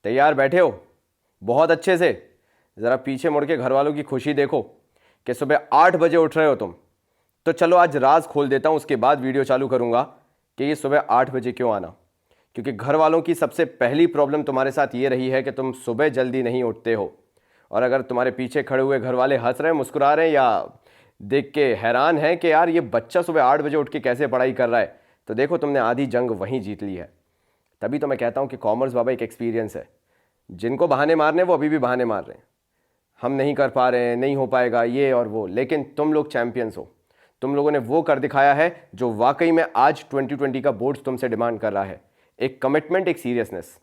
तैयार बैठे हो? बहुत अच्छे से। ज़रा पीछे मुड़ के घर वालों की खुशी देखो कि सुबह 8 बजे उठ रहे हो तुम। तो चलो आज राज खोल देता हूँ, उसके बाद वीडियो चालू करूँगा कि ये सुबह 8 बजे क्यों आना। क्योंकि घर वालों की सबसे पहली प्रॉब्लम तुम्हारे साथ ये रही है कि तुम सुबह जल्दी नहीं उठते हो। और अगर तुम्हारे पीछे खड़े हुए घर वाले हंस रहे हैं, मुस्कुरा रहे हैं या देख के हैरान हैं कि यार ये बच्चा सुबह 8 बजे उठ के कैसे पढ़ाई कर रहा है, तो देखो तुमने आधी जंग वहीं जीत ली है। तभी तो मैं कहता हूँ कि कॉमर्स बाबा एक एक्सपीरियंस है। जिनको बहाने मारने वो अभी भी बहाने मार रहे हैं, हम नहीं कर पा रहे हैं, नहीं हो पाएगा ये और वो, लेकिन तुम लोग चैंपियंस हो। तुम लोगों ने वो कर दिखाया है जो वाकई में आज 2020 का बोर्ड तुमसे डिमांड कर रहा है। एक कमिटमेंट, एक सीरियसनेस।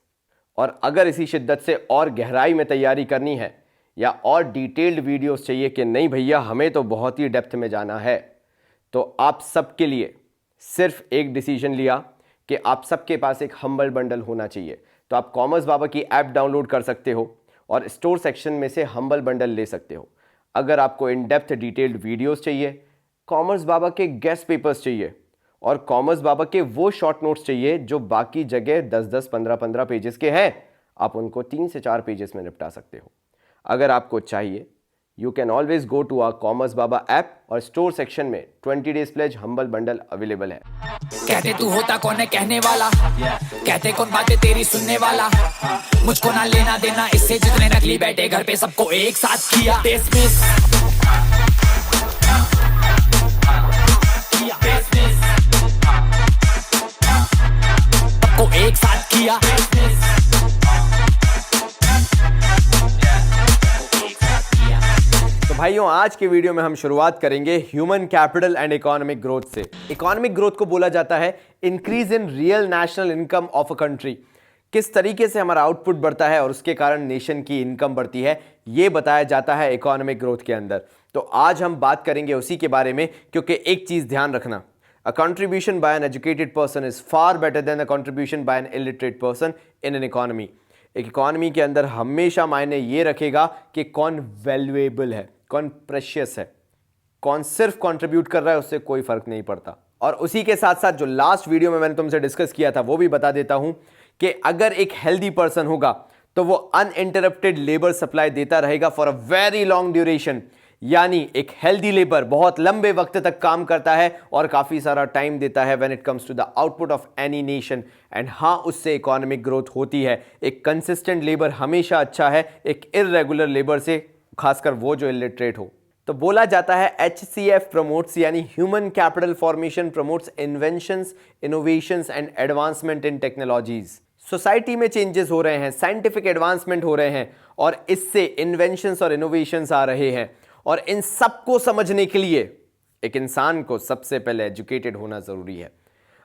और अगर इसी शिद्दत से और गहराई में तैयारी करनी है या और डिटेल्ड वीडियोस चाहिए कि नहीं भैया हमें तो बहुत ही डेप्थ में जाना है, तो आप सबके लिए सिर्फ एक डिसीजन लिया कि आप सबके पास एक हम्बल बंडल होना चाहिए। तो आप कॉमर्स बाबा की ऐप डाउनलोड कर सकते हो और स्टोर सेक्शन में से हम्बल बंडल ले सकते हो। अगर आपको इन डेप्थ डिटेल्ड वीडियोस चाहिए, कॉमर्स बाबा के गेस्ट पेपर्स चाहिए और कॉमर्स बाबा के वो शॉर्ट नोट्स चाहिए जो बाकी जगह 10-10, 15-15 पेजेस के हैं, आप उनको 3 से 4 पेजेस में निपटा सकते हो। अगर आपको चाहिए, you can always go to our commerce Baba app और स्टोर सेक्शन में 20 days please Humble Bundle available है। कहते तू होता कौन है कहने वाला, कहते कौन बातें तेरी सुनने वाला, मुझको ना लेना देना इससे जितने नकली बैठे घर पे सबको एक साथ किया डिसमिस। सबको एक साथ किया। तो भाइयों आज के वीडियो में हम शुरुआत करेंगे human capital and economic growth से। इकोनॉमिक ग्रोथ को बोला जाता है increase in real national income of a country. किस तरीके से हमारा आउटपुट बढ़ता है और उसके कारण नेशन की इनकम बढ़ती है, यह बताया जाता है इकोनॉमिक ग्रोथ के अंदर। तो आज हम बात करेंगे उसी के बारे में, क्योंकि एक चीज ध्यान रखना, a contribution by an educated person is far better than a contribution by an illiterate person in an economy। एक इकोनॉमी के अंदर हमेशा मायने ये रखेगा कि कौन वैल्यूएबल है, कौन प्रेशियस है, कौन सिर्फ कंट्रीब्यूट कर रहा है, उससे कोई फर्क नहीं पड़ता। और उसी के साथ साथ जो लास्ट वीडियो में मैंने तुमसे डिस्कस किया था वो भी बता देता हूं कि अगर एक हेल्दी पर्सन होगा तो वो अनइंटरप्टेड लेबर सप्लाई देता रहेगा for a very long duration. यानी एक हेल्दी लेबर बहुत लंबे वक्त तक काम करता है और काफी सारा टाइम देता है when it comes to the output of any nation, and हाँ उससे इकोनॉमिक ग्रोथ होती है। एक कंसिस्टेंट लेबर हमेशा अच्छा है एक इररेगुलर लेबर से, खासकर वो जो इलिटरेट हो। तो बोला जाता है HCF प्रमोट्स, यानी human capital formation promotes inventions, innovations and advancement in technologies. Society में चेंजेस हो रहे हैं, साइंटिफिक एडवांसमेंट हो रहे हैं और इससे इन्वेंशंस और इनोवेशंस आ रहे हैं। और इन सबको समझने के लिए एक इंसान को सबसे पहले एजुकेटेड होना ज़रूरी है।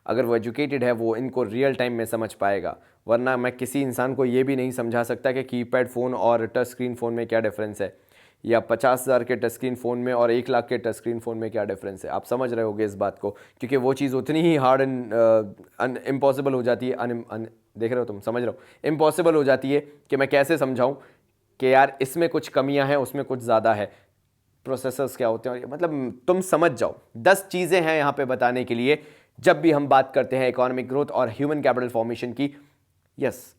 अगर वो एजुकेटेड है वो इनको रियल टाइम में समझ पाएगा, वरना मैं किसी इंसान को ये भी नहीं समझा सकता कि कीपैड फ़ोन और टच स्क्रीन फ़ोन में क्या डिफरेंस है, या 50,000 के टच स्क्रीन फ़ोन में और 1 लाख के टच स्क्रीन फ़ोन में क्या डिफरेंस है। आप समझ रहे होगे इस बात को, क्योंकि वो चीज़ उतनी ही हार्ड एंड इम्पॉसिबल हो जाती है। देख रहे हो तुम, समझ रहे हो, इम्पॉसिबल हो जाती है कि मैं कैसे समझाऊँ कि यार इसमें कुछ कमियाँ हैं उसमें कुछ ज़्यादा है, प्रोसेसर्स क्या होते हैं, मतलब तुम समझ जाओ। 10 चीज़ें हैं यहाँ पे बताने के लिए जब भी हम बात करते हैं इकोनॉमिक ग्रोथ और ह्यूमन कैपिटल फॉर्मेशन की। यस,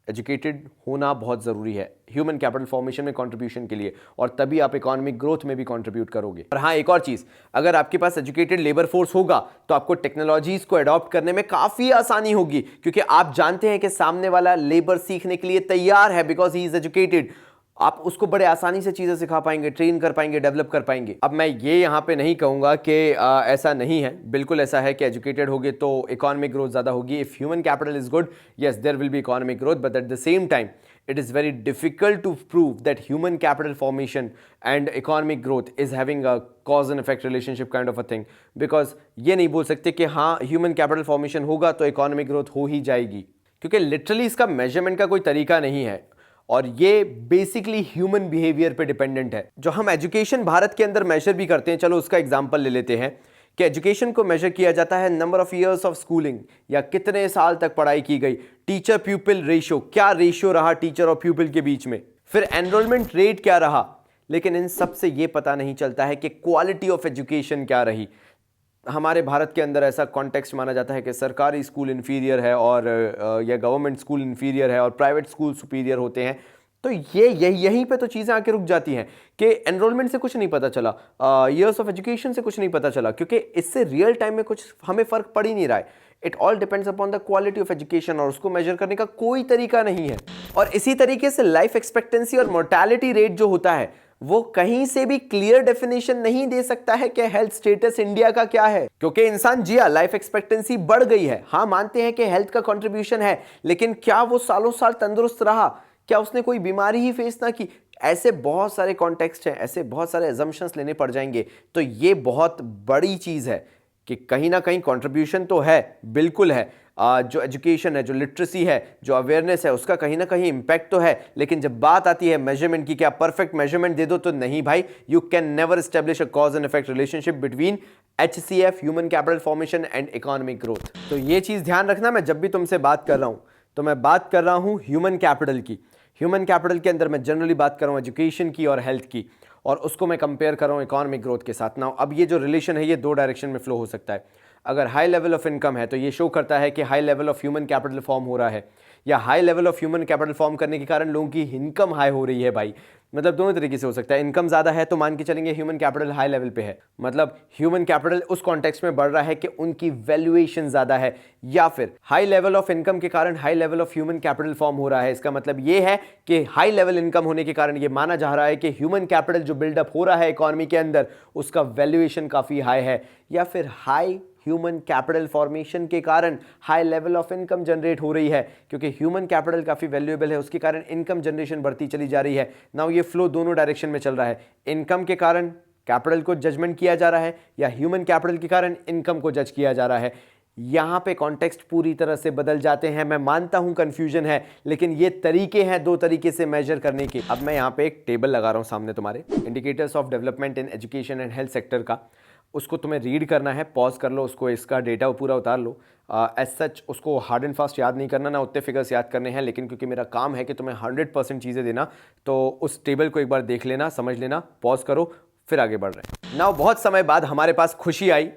एजुकेटेड होना बहुत ज़रूरी है ह्यूमन कैपिटल फॉर्मेशन में कंट्रीब्यूशन के लिए, और तभी आप इकोनॉमिक ग्रोथ में भी कंट्रीब्यूट करोगे। और हाँ, एक और चीज़, अगर आपके पास एजुकेटेड लेबर फोर्स होगा तो आपको टेक्नोलॉजीज़ को अडॉप्ट करने में काफ़ी आसानी होगी, क्योंकि आप जानते हैं कि सामने वाला लेबर सीखने के लिए तैयार है बिकॉज ही इज़ एजुकेटेड। आप उसको बड़े आसानी से चीज़ें सिखा पाएंगे, ट्रेन कर पाएंगे, डेवलप कर पाएंगे। अब मैं ये यहाँ पे नहीं कहूँगा कि ऐसा नहीं है, बिल्कुल ऐसा है कि एजुकेटेड होगे तो इकोनॉमिक ग्रोथ ज़्यादा होगी। If human capital is good, yes there will be economic growth, but at the same time it is very difficult to prove that human capital formation and economic growth is having a cause and effect relationship kind of a thing, because ये नहीं बोल सकते कि हाँ human capital formation होगा तो economic growth हो ही जाएगी, क्योंकि लिटरली इसका मेजरमेंट का कोई तरीका नहीं है और ये बेसिकली ह्यूमन बिहेवियर पे डिपेंडेंट है। जो हम एजुकेशन भारत के अंदर मेजर भी करते हैं, चलो उसका एग्जांपल ले लेते हैं कि एजुकेशन को मेजर किया जाता है number of years of schooling, या कितने साल तक पढ़ाई की गई, टीचर प्यूपिल रेशियो, क्या रेशियो रहा टीचर और प्यूपिल के बीच में, फिर एनरोलमेंट रेट क्या रहा। लेकिन इन सब से ये पता नहीं चलता है कि क्वालिटी ऑफ एजुकेशन क्या रही। हमारे भारत के अंदर ऐसा कॉन्टेक्स्ट माना जाता है कि सरकारी स्कूल इन्फीरियर है और या गवर्नमेंट स्कूल इन्फीरियर है और प्राइवेट स्कूल सुपीरियर होते हैं। तो ये यहीं पे तो चीज़ें आके रुक जाती हैं कि एनरोलमेंट से कुछ नहीं पता चला, ईयर्स ऑफ एजुकेशन से कुछ नहीं पता चला, क्योंकि इससे रियल टाइम में कुछ हमें फ़र्क पड़ ही नहीं रहा है। It all depends upon the quality of education और उसको मेजर करने का कोई तरीका नहीं है। और इसी तरीके से लाइफ एक्सपेक्टेंसी और मोर्टेलिटी रेट जो होता है वो कहीं से भी क्लियर डेफिनेशन नहीं दे सकता है कि हेल्थ स्टेटस इंडिया का क्या है, क्योंकि इंसान जिया, लाइफ एक्सपेक्टेंसी बढ़ गई है। हाँ, मानते हैं कि हेल्थ का कंट्रीब्यूशन है, लेकिन क्या वो सालों साल तंदुरुस्त रहा? क्या उसने कोई बीमारी ही फेस ना की? ऐसे बहुत सारे कॉन्टेक्स्ट हैं, ऐसे बहुत सारे अजम्पशंस लेने पड़ जाएंगे। तो ये बहुत बड़ी चीज़ है कि कहीं ना कहीं कंट्रीब्यूशन तो है, बिल्कुल है। जो एजुकेशन है, जो लिटरेसी है, जो अवेयरनेस है, उसका कहीं ना कहीं इम्पैक्ट तो है। लेकिन जब बात आती है मेजरमेंट की, क्या परफेक्ट मेजरमेंट दे दो? तो नहीं भाई, you can never establish a cause and effect relationship between HCF, human capital formation and economic growth. तो ये चीज़ ध्यान रखना, मैं जब भी तुमसे बात कर रहा हूँ तो मैं बात कर रहा हूँ ह्यूमन कैपिटल की। ह्यूमन कैपिटल के अंदर मैं जनरली बात कर रहा हूँ एजुकेशन की और हेल्थ की, और उसको मैं कंपेयर कर रहा हूँ इकोनॉमिक ग्रोथ के साथ ना। अब ये जो रिलेशन है ये दो डायरेक्शन में फ्लो हो सकता है। अगर हाई लेवल ऑफ इनकम है तो ये शो करता है कि high level of human capital form हो रहा है, या high level of human capital form करने के कारण लोगों की इनकम हाई हो रही है भाई। मतलब दोनों तरीके से हो सकता है। इनकम ज़्यादा है तो मान के चलेंगे ह्यूमन कैपिटल हाई लेवल पे है, मतलब ह्यूमन कैपिटल उस कॉन्टेक्स्ट में बढ़ रहा है कि उनकी वैल्यूएशन ज़्यादा है, या फिर हाई लेवल ऑफ इनकम के कारण high level of human capital form हो रहा है। इसका मतलब ये है कि हाई लेवल इनकम होने के कारण ये माना जा रहा है कि ह्यूमन कैपिटल जो बिल्डअप हो रहा है इकोनॉमी के अंदर उसका वैल्यूएशन काफ़ी हाई है, या फिर हाई ह्यूमन कैपिटल फॉर्मेशन के कारण high level of income generate हो रही है, क्योंकि ह्यूमन कैपिटल काफ़ी वैल्यूएबल है, उसके कारण इनकम जनरेशन बढ़ती चली जा रही है। नाउ ये फ्लो दोनों डायरेक्शन में चल रहा है। इनकम के कारण कैपिटल को जजमेंट किया जा रहा है, या ह्यूमन कैपिटल के कारण इनकम को जज किया जा रहा है। यहाँ पे कॉन्टेक्स्ट पूरी तरह से बदल जाते हैं। मैं मानता हूँ कन्फ्यूजन है, लेकिन ये तरीके हैं दो तरीके से मेजर करने के। अब मैं यहाँ पे एक टेबल लगा रहा हूँ सामने तुम्हारे, indicators of development in education and health sector का। उसको तुम्हें रीड करना है, पॉज कर लो उसको, इसका डेटा पूरा उतार लो। एज सच उसको हार्ड एंड फास्ट याद नहीं करना, ना उतने फिगर्स याद करने हैं, लेकिन क्योंकि मेरा काम है कि तुम्हें 100% चीज़ें देना, तो उस टेबल को एक बार देख लेना, समझ लेना, पॉज करो, फिर आगे बढ़ रहे हैं। नाउ बहुत समय बाद हमारे पास खुशी आई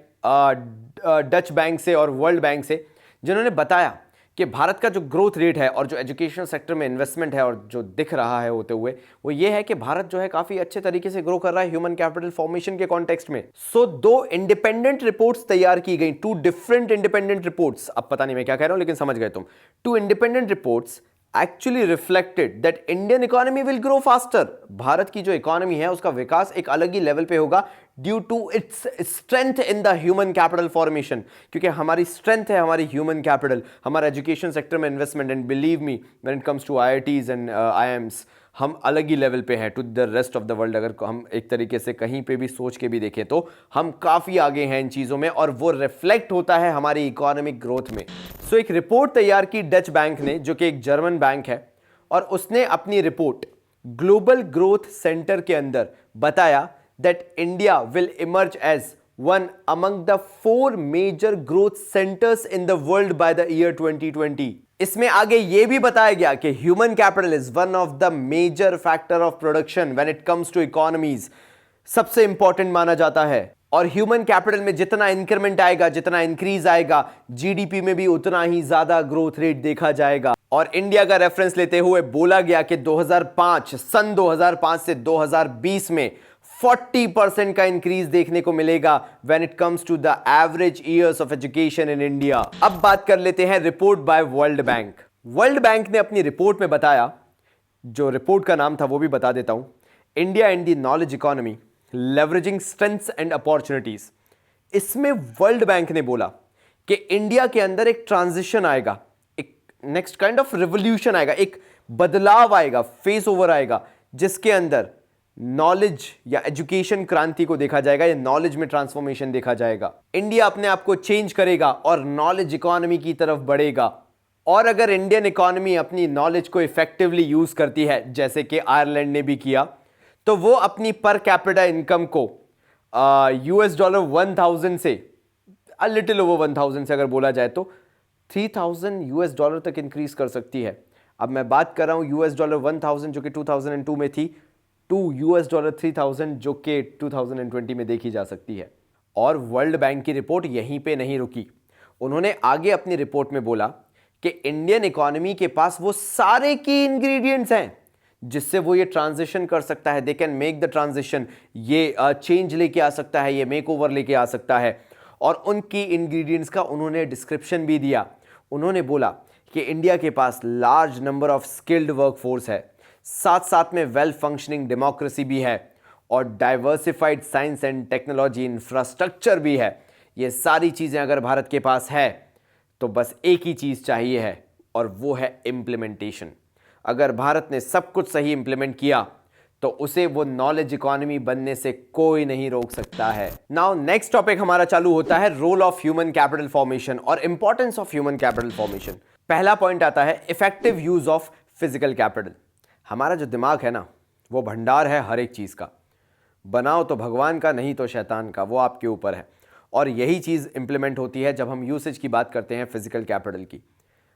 डच बैंक से और वर्ल्ड बैंक से, जिन्होंने बताया कि भारत का जो ग्रोथ रेट है और जो एजुकेशन सेक्टर में इन्वेस्टमेंट है और जो दिख रहा है होते हुए, वो ये है कि भारत जो है काफी अच्छे तरीके से ग्रो कर रहा है ह्यूमन कैपिटल फॉर्मेशन के कॉन्टेक्स्ट में। सो दो इंडिपेंडेंट रिपोर्ट्स तैयार की गई, टू डिफरेंट इंडिपेंडेंट रिपोर्ट्स। अब पता नहीं मैं क्या कह रहा हूं, लेकिन समझ गए तुम। Two independent reports actually reflected that Indian economy will grow faster। Bharat की जो इकोनॉमी है उसका विकास एक अलग ही लेवल पे होगा due to its strength in the human capital formation, क्योंकि हमारी स्ट्रेंथ है हमारी ह्यूमन कैपिटल, हमारा एजुकेशन सेक्टर में investment. And believe me, when it comes to IITs and IIMs, हम अलग ही लेवल पे हैं to the rest of the world. अगर हम एक तरीके से कहीं पे भी सोच के भी देखें तो हम काफ़ी आगे हैं इन चीज़ों में, और वो रिफ्लेक्ट होता है हमारी इकोनॉमिक ग्रोथ में। सो एक रिपोर्ट तैयार की डच बैंक ने, जो कि एक जर्मन बैंक है, और उसने अपनी रिपोर्ट ग्लोबल ग्रोथ सेंटर के अंदर बताया that India will emerge as one among the 4 major growth centers in the world by the year 2020। इसमें आगे यह भी बताया गया कि human capital is one of the major factor of production when it comes to economies, सबसे important माना जाता है। और ह्यूमन कैपिटल में जितना इंक्रीमेंट आएगा, जितना इंक्रीज आएगा, GDP में भी उतना ही ज्यादा ग्रोथ रेट देखा जाएगा। और इंडिया का रेफरेंस लेते हुए बोला गया कि 2005 सन 2005 से 2020 में 40% का इंक्रीज देखने को मिलेगा when it comes to the average years of education in India. अब बात कर लेते हैं report by World Bank. World Bank ने अपनी रिपोर्ट में बताया, जो रिपोर्ट का नाम था वो भी बता देता हूं, India and the knowledge economy leveraging strengths and opportunities. इसमें वर्ल्ड बैंक ने बोला कि इंडिया के अंदर एक ट्रांजिशन आएगा, एक नेक्स्ट काइंड ऑफ रिवोल्यूशन आएगा, एक बदलाव आएगा, फेस ओवर आएगा, जिसके अंदर नॉलेज या एजुकेशन क्रांति को देखा जाएगा, या नॉलेज में ट्रांसफॉर्मेशन देखा जाएगा। इंडिया अपने आप को चेंज करेगा और नॉलेज इकोनॉमी की तरफ बढ़ेगा। और अगर इंडियन इकोनॉमी अपनी नॉलेज को इफेक्टिवली यूज करती है, जैसे कि आयरलैंड ने भी किया, तो वो अपनी पर कैपिटा इनकम को $1000 से अ लिटिल ओवर 1000 से अगर बोला जाए तो $3000 तक इंक्रीज कर सकती है। अब मैं बात कर रहा हूं $1000 जो कि 2002 में थी, टू $3000 जो कि 2020 में देखी जा सकती है। और वर्ल्ड बैंक की रिपोर्ट यहीं पे नहीं रुकी। उन्होंने आगे अपनी रिपोर्ट में बोला कि इंडियन इकोनॉमी के पास वो सारे की इंग्रेडिएंट्स हैं जिससे वो ये ट्रांजिशन कर सकता है। They can make the transition, ये चेंज लेके आ सकता है, ये मेक ओवर लेके आ सकता है। और उनकी इंग्रेडिएंट्स का उन्होंने डिस्क्रिप्शन भी दिया। उन्होंने बोला कि इंडिया के पास large number of skilled workforce है, साथ साथ में वेल फंक्शनिंग डेमोक्रेसी भी है और diversified science and technology infrastructure भी है। ये सारी चीज़ें अगर भारत के पास है तो बस एक ही चीज़ चाहिए है और वो है इम्प्लीमेंटेशन। अगर भारत ने सब कुछ सही इंप्लीमेंट किया तो उसे वो नॉलेज इकोनॉमी बनने से कोई नहीं रोक सकता है। नाउ नेक्स्ट टॉपिक हमारा चालू होता है role of human capital formation और importance of human capital formation. पहला पॉइंट आता है effective use of physical capital. हमारा जो दिमाग है ना, वो भंडार है हर एक चीज़ का। बनाओ तो भगवान का, नहीं तो शैतान का, वो आपके ऊपर है। और यही चीज़ इंप्लीमेंट होती है जब हम यूसेज की बात करते हैं फिजिकल कैपिटल की।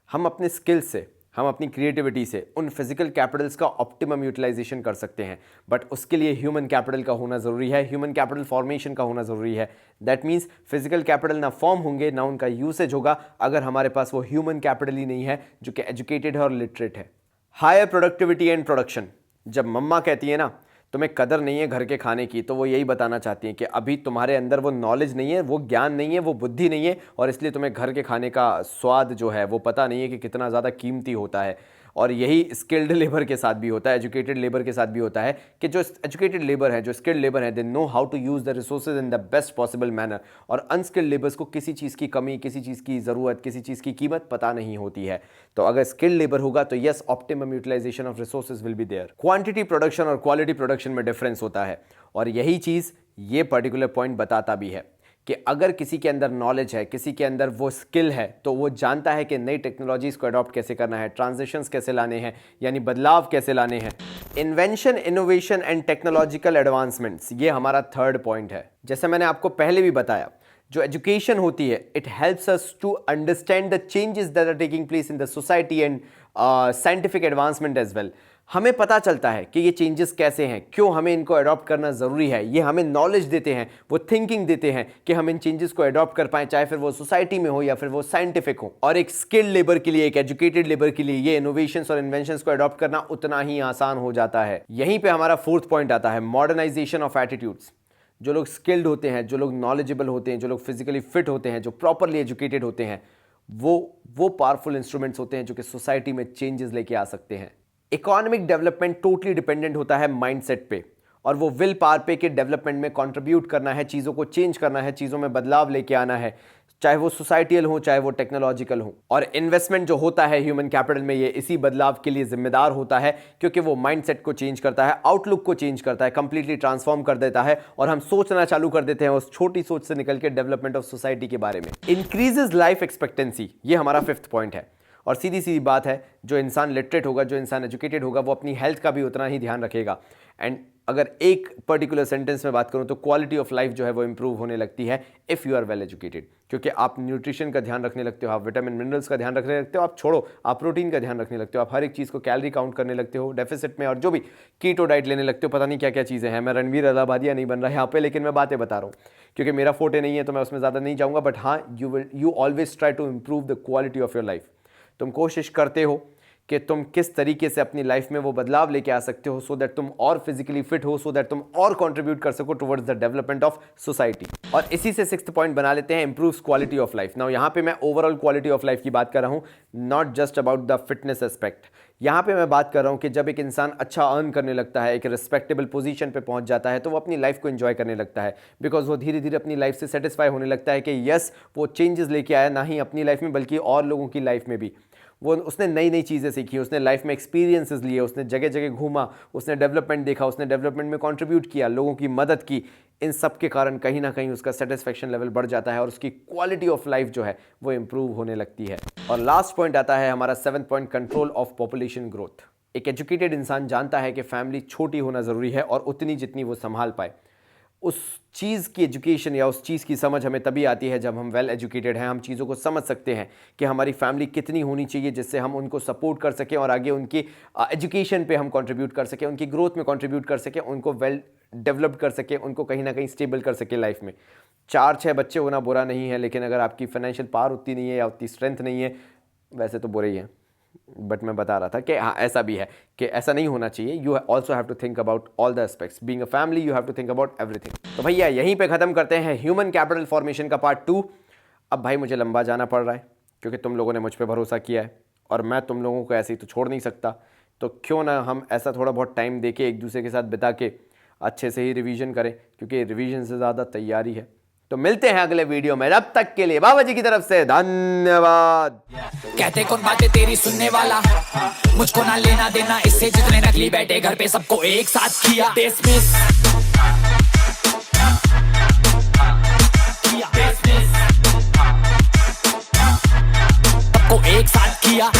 हम अपने स्किल्स से, हम अपनी क्रिएटिविटी से उन फिजिकल कैपिटल्स का ऑप्टिमम यूटिलाइजेशन कर सकते हैं, बट उसके लिए ह्यूमन कैपिटल का होना ज़रूरी है, ह्यूमन कैपिटल फॉर्मेशन का होना ज़रूरी है। दैट मीन्स फिजिकल कैपिटल ना फॉर्म होंगे ना उनका यूसेज होगा अगर हमारे पास वो ह्यूमन कैपिटल ही नहीं है जो कि एजुकेटेड है और लिटरेट है। Higher productivity and production. जब मम्मा कहती है ना तुम्हें कदर नहीं है घर के खाने की, तो वो यही बताना चाहती हैं कि अभी तुम्हारे अंदर वो नॉलेज नहीं है, वो ज्ञान नहीं है, वो बुद्धि नहीं है, और इसलिए तुम्हें घर के खाने का स्वाद जो है वो पता नहीं है कि कितना ज़्यादा कीमती होता है। और यही स्किल्ड लेबर के साथ भी होता है, एजुकेटेड लेबर के साथ भी होता है कि जो एजुकेटेड लेबर है, जो स्किल्ड लेबर है, they know how to use the resources in the best possible manner. और अनस्किल्ड लेबर्स को किसी चीज़ की कमी, किसी चीज़ की ज़रूरत, किसी चीज़ की कीमत पता नहीं होती है। तो अगर स्किल्ड लेबर होगा तो yes, optimum utilisation of resources will be there. Quantity production और क्वालिटी प्रोडक्शन में डिफरेंस होता है, और यही चीज़ ये पर्टिकुलर पॉइंट बताता भी है कि अगर किसी के अंदर नॉलेज है, किसी के अंदर वो स्किल है, तो वो जानता है कि नई टेक्नोलॉजीज़ को अडॉप्ट कैसे करना है, ट्रांजिशंस कैसे लाने हैं, यानी बदलाव कैसे लाने हैं। Invention, innovation and technological advancements, ये हमारा थर्ड पॉइंट है। जैसे मैंने आपको पहले भी बताया, जो एजुकेशन होती है, it helps us to understand the changes that are taking place in the society and scientific advancement as well. हमें पता चलता है कि ये चेंजेस कैसे हैं, क्यों हमें इनको अडॉप्ट करना ज़रूरी है। ये हमें नॉलेज देते हैं, वो थिंकिंग देते हैं कि हम इन चेंजेस को अडॉप्ट कर पाएँ, चाहे फिर वो सोसाइटी में हो या फिर वो साइंटिफिक हो। और एक स्किल्ड लेबर के लिए, एक एजुकेटेड लेबर के लिए ये इनोवेशंस और इन्वेंशंस को अडॉप्ट करना उतना ही आसान हो जाता है। यहीं पर हमारा फोर्थ पॉइंट आता है मॉडर्नाइजेशन ऑफ एटीट्यूड्स। जो लोग स्किल्ड होते हैं, जो लोग नॉलेजेबल होते हैं, जो लोग फिजिकली फिट होते हैं, जो प्रॉपरली एजुकेटेड होते हैं, वो पावरफुल इंस्ट्रूमेंट्स होते हैं जो कि सोसाइटी में चेंजेस लेके आ सकते हैं। इकोनॉमिक डेवलपमेंट टोटली डिपेंडेंट होता है माइंडसेट पे, और वो विल पावर पे के डेवलपमेंट में कंट्रीब्यूट करना है, चीज़ों को चेंज करना है, चीज़ों में बदलाव लेके आना है, चाहे वो सोसाइटियल हो, चाहे वो टेक्नोलॉजिकल हो। और इन्वेस्टमेंट जो होता है ह्यूमन कैपिटल में, ये इसी बदलाव के लिए जिम्मेदार होता है, क्योंकि वो माइंडसेट को चेंज करता है, आउटलुक को चेंज करता है, कंप्लीटली ट्रांसफॉर्म कर देता है, और हम सोचना चालू कर देते हैं उस छोटी सोच से निकल के डेवलपमेंट ऑफ सोसाइटी के बारे में। इंक्रीजेज लाइफ एक्सपेक्टेंसी, ये हमारा फिफ्थ पॉइंट है। और सीधी सीधी बात है, जो इंसान लिटरेट होगा, जो इंसान एजुकेटेड होगा, वो अपनी हेल्थ का भी उतना ही ध्यान रखेगा। एंड अगर एक पर्टिकुलर सेंटेंस में बात करूं तो क्वालिटी ऑफ लाइफ जो है वो इंप्रूव होने लगती है if you are well educated, क्योंकि आप न्यूट्रिशन का ध्यान रखने लगते हो, आप विटामिन मिनरल्स का ध्यान रखने लगते हो, आप छोड़ो, आप प्रोटीन का ध्यान रखने लगते हो, आप हर एक चीज़ को कैलोरी काउंट करने लगते हो डेफिसिट में, और जो भी कीटो डाइट लेने लगते हो, पता नहीं क्या क्या चीज़ें हैं। मैं रणवीर अलाहाबादिया नहीं बन रहा यहाँ पे, लेकिन मैं बातें बता रहा हूँ क्योंकि मेरा फोटे नहीं है तो मैं उसमें ज़्यादा नहीं जाऊँगा। बट हाँ, you always try to improve the quality of your life. तुम कोशिश करते हो कि तुम किस तरीके से अपनी लाइफ में वो बदलाव लेके आ सकते हो, सो दैट तुम और फिजिकली फिट हो, सो दैट तुम और कंट्रीब्यूट कर सको towards the development of society. और इसी से सिक्स्थ पॉइंट बना लेते हैं, improves quality of life. Now यहाँ पे मैं ओवरऑल क्वालिटी ऑफ लाइफ की बात कर रहा हूँ, not just about the fitness aspect. यहाँ पे मैं बात कर रहा हूँ कि जब एक इंसान अच्छा अर्न करने लगता है, एक रिस्पेक्टेबल पोजीशन पे पहुँच जाता है, तो वो अपनी लाइफ को एंजॉय करने लगता है, बिकॉज वो धीरे धीरे अपनी लाइफ से सेटिस्फाई होने लगता है कि यस, वो चेंजेस लेके आया, ना ही अपनी लाइफ में बल्कि और लोगों की लाइफ में भी। वो उसने नई नई चीज़ें सीखी, उसने लाइफ में एक्सपीरियंसेस लिए, उसने जगह जगह घूमा, उसने डेवलपमेंट देखा, उसने डेवलपमेंट में कंट्रीब्यूट किया, लोगों की मदद की। इन सब के कारण कहीं ना कहीं उसका सेटिस्फेक्शन लेवल बढ़ जाता है और उसकी क्वालिटी ऑफ लाइफ जो है वो इंप्रूव होने लगती है। और लास्ट पॉइंट आता है हमारा seventh point, control of population growth. एक एजुकेटेड इंसान जानता है कि फैमिली छोटी होना ज़रूरी है और उतनी जितनी वो संभाल पाए। उस चीज़ की एजुकेशन या उस चीज़ की समझ हमें तभी आती है जब हम वेल एजुकेटेड हैं, हम चीज़ों को समझ सकते हैं कि हमारी फैमिली कितनी होनी चाहिए जिससे हम उनको सपोर्ट कर सकें और आगे उनकी एजुकेशन पे हम कंट्रीब्यूट कर सकें, उनकी ग्रोथ में कंट्रीब्यूट कर सकें, उनको वेल डेवलप्ड कर सकें, उनको कहीं ना कहीं स्टेबल कर सकें लाइफ में। 4-6 बच्चे होना बुरा नहीं है, लेकिन अगर आपकी फाइनेंशियल पावर उतनी नहीं है या उतनी स्ट्रेंथ नहीं है, वैसे तो बुरे ही हैं, बट मैं बता रहा था कि हाँ ऐसा भी है कि ऐसा नहीं होना चाहिए। You also have to think about all the aspects, being a family you have to think about everything. तो भैया यहीं पे ख़त्म करते हैं ह्यूमन कैपिटल फॉर्मेशन का पार्ट 2। अब भाई मुझे लंबा जाना पड़ रहा है क्योंकि तुम लोगों ने मुझ पर भरोसा किया है और मैं तुम लोगों को ऐसे ही तो छोड़ नहीं सकता, तो क्यों ना हम ऐसा थोड़ा बहुत टाइम दे के एक दूसरे के साथ बिता के अच्छे से ही रिवीजन करें, क्योंकि रिवीजन से ज़्यादा तैयारी है। तो मिलते हैं अगले वीडियो में, तब तक के लिए बाबा जी की तरफ से धन्यवाद। कहते कौन बातें तेरी सुनने वाला, मुझको ना लेना देना इससे, जितने नकली बैठे घर पे सबको एक साथ किया डिसमिस। सबको एक साथ किया